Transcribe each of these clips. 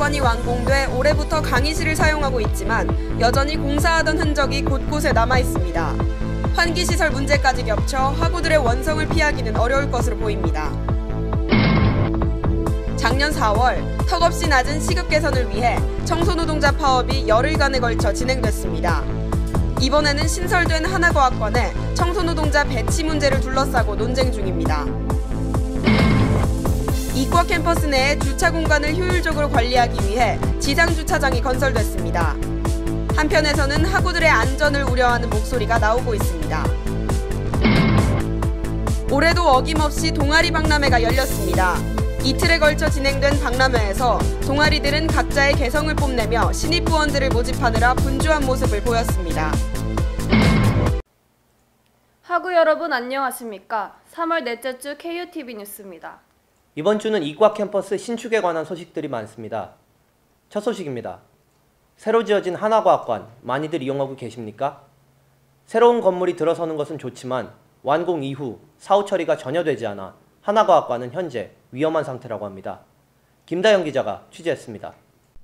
한학과학관이 완공돼 올해부터 강의실을 사용하고 있지만 여전히 공사하던 흔적이 곳곳에 남아 있습니다. 환기시설 문제까지 겹쳐 학우들의 원성을 피하기는 어려울 것으로 보입니다. 작년 4월 턱없이 낮은 시급 개선을 위해 청소노동자 파업이 열흘간에 걸쳐 진행됐습니다. 이번에는 신설된 한학과학관에 청소노동자 배치 문제를 둘러싸고 논쟁 중입니다. 이과 캠퍼스 내에 주차 공간을 효율적으로 관리하기 위해 지상주차장이 건설됐습니다. 한편에서는 학우들의 안전을 우려하는 목소리가 나오고 있습니다. 올해도 어김없이 동아리 박람회가 열렸습니다. 이틀에 걸쳐 진행된 박람회에서 동아리들은 각자의 개성을 뽐내며 신입 부원들을 모집하느라 분주한 모습을 보였습니다. 학우 여러분 안녕하십니까? 3월 넷째 주 KUTV 뉴스입니다. 이번 주는 이과 캠퍼스 신축에 관한 소식들이 많습니다. 첫 소식입니다. 새로 지어진 한학과학관 많이들 이용하고 계십니까? 새로운 건물이 들어서는 것은 좋지만 완공 이후 사후 처리가 전혀 되지 않아 한학과학관은 현재 위험한 상태라고 합니다. 김다영 기자가 취재했습니다.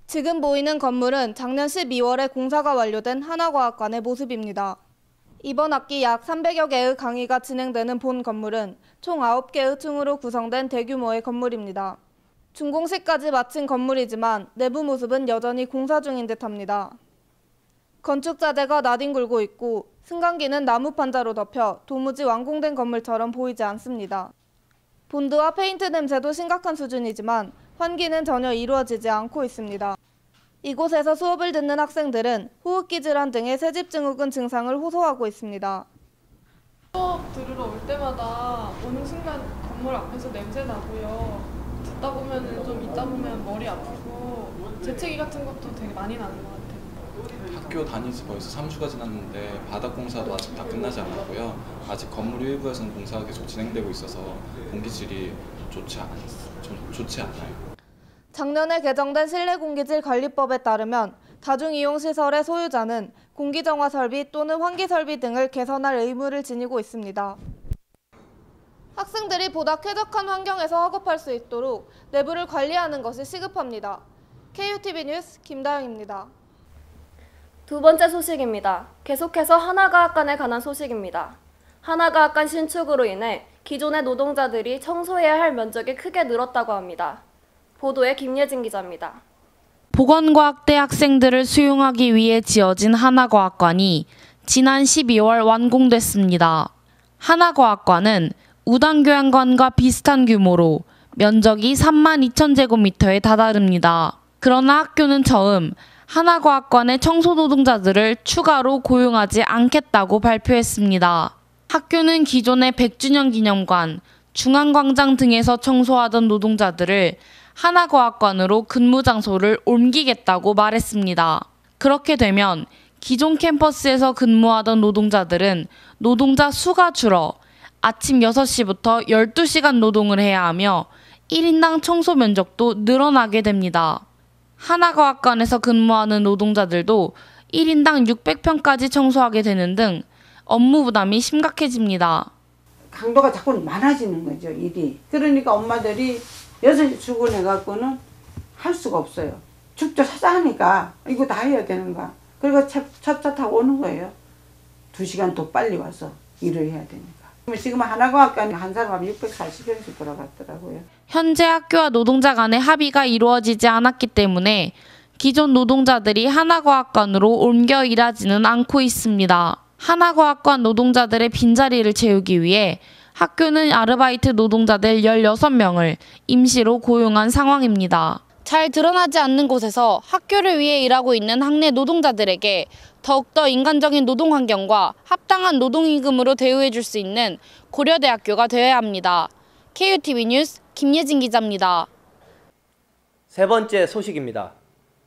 지금 보이는 건물은 작년 12월에 공사가 완료된 한학과학관의 모습입니다. 이번 학기 약 300여 개의 강의가 진행되는 본 건물은 총 9개의 층으로 구성된 대규모의 건물입니다. 준공식까지 마친 건물이지만 내부 모습은 여전히 공사 중인 듯합니다. 건축 자재가 나뒹굴고 있고 승강기는 나무 판자로 덮여 도무지 완공된 건물처럼 보이지 않습니다. 본드와 페인트 냄새도 심각한 수준이지만 환기는 전혀 이루어지지 않고 있습니다. 이곳에서 수업을 듣는 학생들은 호흡기 질환 등의 새집증후군 증상을 호소하고 있습니다. 수업 들으러 올 때마다 오는 순간 건물 앞에서 냄새 나고요. 듣다 보면 좀 있다 보면 머리 아프고 재채기 같은 것도 되게 많이 나는 것 같아요. 학교 다닌 지 벌써 3주가 지났는데 바닥 공사도 아직 다 끝나지 않았고요. 아직 건물 일부에서는 공사가 계속 진행되고 있어서 공기질이 좋지 않아요. 작년에 개정된 실내공기질관리법에 따르면 다중이용시설의 소유자는 공기정화 설비 또는 환기 설비 등을 개선할 의무를 지니고 있습니다. 학생들이 보다 쾌적한 환경에서 학업할 수 있도록 내부를 관리하는 것이 시급합니다. KUTV 뉴스 김다영입니다. 두 번째 소식입니다. 계속해서 한학과학관에 관한 소식입니다. 한학과학관 신축으로 인해 기존의 노동자들이 청소해야 할 면적이 크게 늘었다고 합니다. 보도에 김예진 기자입니다. 보건과학대 학생들을 수용하기 위해 지어진 한학과학관이 지난 12월 완공됐습니다. 한학과학관은 우당교양관과 비슷한 규모로 면적이 32,000제곱미터에 다다릅니다. 그러나 학교는 처음 한학과학관의 청소노동자들을 추가로 고용하지 않겠다고 발표했습니다. 학교는 기존의 100주년 기념관, 중앙광장 등에서 청소하던 노동자들을 한학과학관으로 근무 장소를 옮기겠다고 말했습니다. 그렇게 되면 기존 캠퍼스에서 근무하던 노동자들은 노동자 수가 줄어 아침 6시부터 12시간 노동을 해야 하며 1인당 청소 면적도 늘어나게 됩니다. 한학과학관에서 근무하는 노동자들도 1인당 600평까지 청소하게 되는 등 업무 부담이 심각해집니다. 강도가 자꾸 많아지는 거죠, 일이. 그러니까 엄마들이 6시 출근해갖고는 할 수가 없어요. 축조 찾아하니까 이거 다 해야 되는 거야. 그리고 차 타고 오는 거예요. 2시간 더 빨리 와서 일을 해야 되니까. 지금 한학과학관에 한 사람 640원씩 돌아갔더라고요. 현재 학교와 노동자 간의 합의가 이루어지지 않았기 때문에 기존 노동자들이 한학과학관으로 옮겨 일하지는 않고 있습니다. 한학과학관 노동자들의 빈자리를 채우기 위해 학교는 아르바이트 노동자들 16명을 임시로 고용한 상황입니다. 잘 드러나지 않는 곳에서 학교를 위해 일하고 있는 학내 노동자들에게 더욱더 인간적인 노동 환경과 합당한 노동임금으로 대우해 줄 수 있는 고려대학교가 되어야 합니다. KUTV 뉴스 김예진 기자입니다. 세 번째 소식입니다.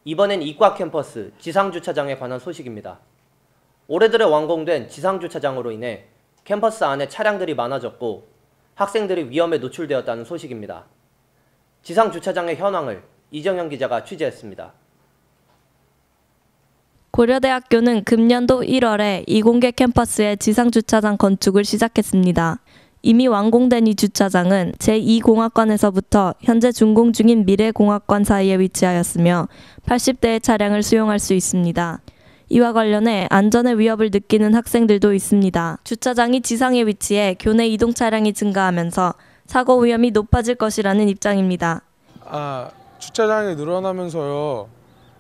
이번엔 이과 캠퍼스 지상주차장에 관한 소식입니다. 올해 들어 완공된 지상주차장으로 인해 캠퍼스 안에 차량들이 많아졌고 학생들이 위험에 노출되었다는 소식입니다. 지상주차장의 현황을 이정현 기자가 취재했습니다. 고려대학교는 금년도 1월에 이공계 캠퍼스의 지상주차장 건축을 시작했습니다. 이미 완공된 이 주차장은 제2공학관에서부터 현재 준공 중인 미래공학관 사이에 위치하였으며 80대의 차량을 수용할 수 있습니다. 이와 관련해 안전의 위협을 느끼는 학생들도 있습니다. 주차장이 지상에 위치해 교내 이동 차량이 증가하면서 사고 위험이 높아질 것이라는 입장입니다. 주차장이 늘어나면서요.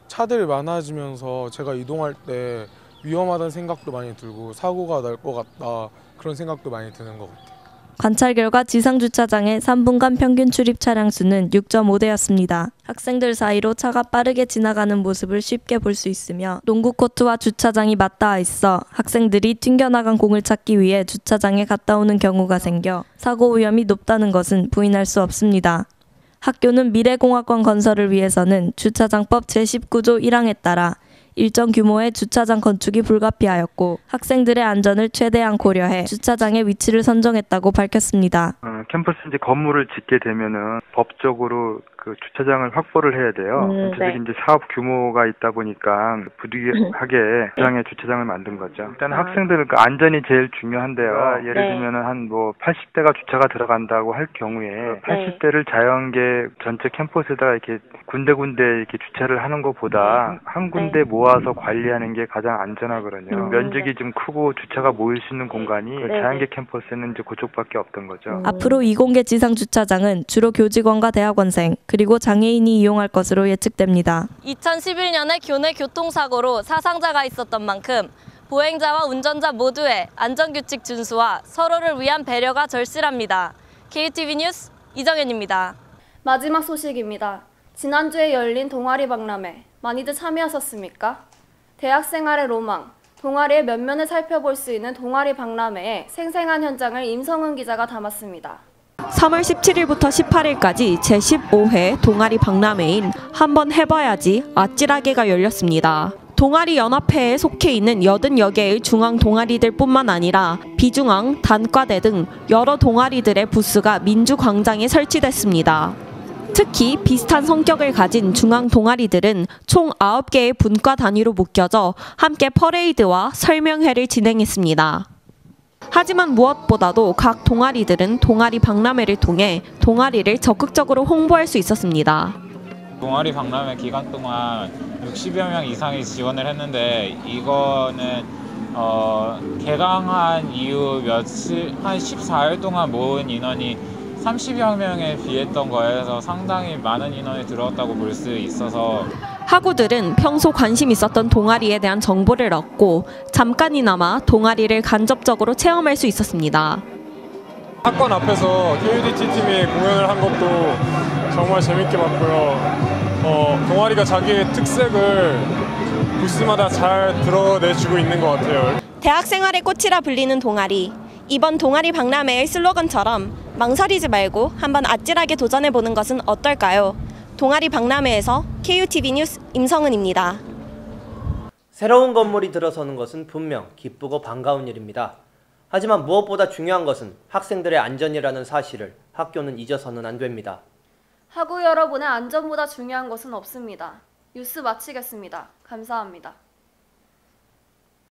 차들이 많아지면서 제가 이동할 때 위험하다는 생각도 많이 들고 사고가 날 것 같다 그런 생각도 많이 드는 것 같아요. 관찰 결과 지상 주차장의 3분간 평균 출입 차량 수는 6.5대였습니다. 학생들 사이로 차가 빠르게 지나가는 모습을 쉽게 볼 수 있으며 농구 코트와 주차장이 맞닿아 있어 학생들이 튕겨나간 공을 찾기 위해 주차장에 갔다 오는 경우가 생겨 사고 위험이 높다는 것은 부인할 수 없습니다. 학교는 미래공학관 건설을 위해서는 주차장법 제19조 1항에 따라 일정 규모의 주차장 건축이 불가피하였고 학생들의 안전을 최대한 고려해 주차장의 위치를 선정했다고 밝혔습니다. 캠퍼스 이제 건물을 짓게 되면은 법적으로 그 주차장을 확보를 해야 돼요. 전체적인 이제 사업 규모가 있다 보니까 부득이하게 주차장에 주차장을 만든 거죠. 일단 학생들은 그 안전이 제일 중요한데요. 예를 들면은 한 80대가 주차가 들어간다고 할 경우에 80대를 자연계 전체 캠퍼스에다가 이렇게 군데군데 이렇게 주차를 하는 것보다 한 군데 모아서 관리하는 게 가장 안전하거든요. 면적이 좀 크고 주차가 모일 수 있는 공간이 자연계 캠퍼스는 이제 그쪽밖에 없던 거죠. 앞으로 이공계 지상 주차장은 주로 교직원과 대학원생 그리고 장애인이 이용할 것으로 예측됩니다. 2011년에 교내 교통사고로 사상자가 있었던 만큼 보행자와 운전자 모두의 안전규칙 준수와 서로를 위한 배려가 절실합니다. KUTV 뉴스 이정현입니다. 마지막 소식입니다. 지난주에 열린 동아리 박람회 많이들 참여하셨습니까? 대학생활의 로망, 동아리의 면면을 살펴볼 수 있는 동아리 박람회의 생생한 현장을 임성은 기자가 담았습니다. 3월 17일부터 18일까지 제15회 동아리 박람회인 한번 해봐야지 아찔하게가 열렸습니다. 동아리 연합회에 속해 있는 80여 개의 중앙 동아리들 뿐만 아니라 비중앙, 단과대 등 여러 동아리들의 부스가 민주광장에 설치됐습니다. 특히 비슷한 성격을 가진 중앙 동아리들은 총 9개의 분과 단위로 묶여져 함께 퍼레이드와 설명회를 진행했습니다. 하지만 무엇보다도 각 동아리들은 동아리 박람회를 통해 동아리를 적극적으로 홍보할 수 있었습니다. 동아리 박람회 기간 동안 60여 명 이상이 지원을 했는데 이거는 개강한 이후 한 14일 동안 모은 인원이 30여 명에 비했던 거여서 상당히 많은 인원이 들어왔다고 볼 수 있어서 학우들은 평소 관심 있었던 동아리에 대한 정보를 얻고 잠깐이나마 동아리를 간접적으로 체험할 수 있었습니다. 학관 앞에서 KUDT 팀이 공연을 한 것도 정말 재밌게 봤고요. 동아리가 자기의 특색을 부스마다 잘 드러내주고 있는 것 같아요. 대학생활의 꽃이라 불리는 동아리. 이번 동아리 박람회의 슬로건처럼 망설이지 말고 한번 아찔하게 도전해보는 것은 어떨까요? 동아리 박람회에서 KUTV 뉴스 임성은입니다. 새로운 건물이 들어서는 것은 분명 기쁘고 반가운 일입니다. 하지만 무엇보다 중요한 것은 학생들의 안전이라는 사실을 학교는 잊어서는 안 됩니다. 학우 여러분의 안전보다 중요한 것은 없습니다. 뉴스 마치겠습니다. 감사합니다.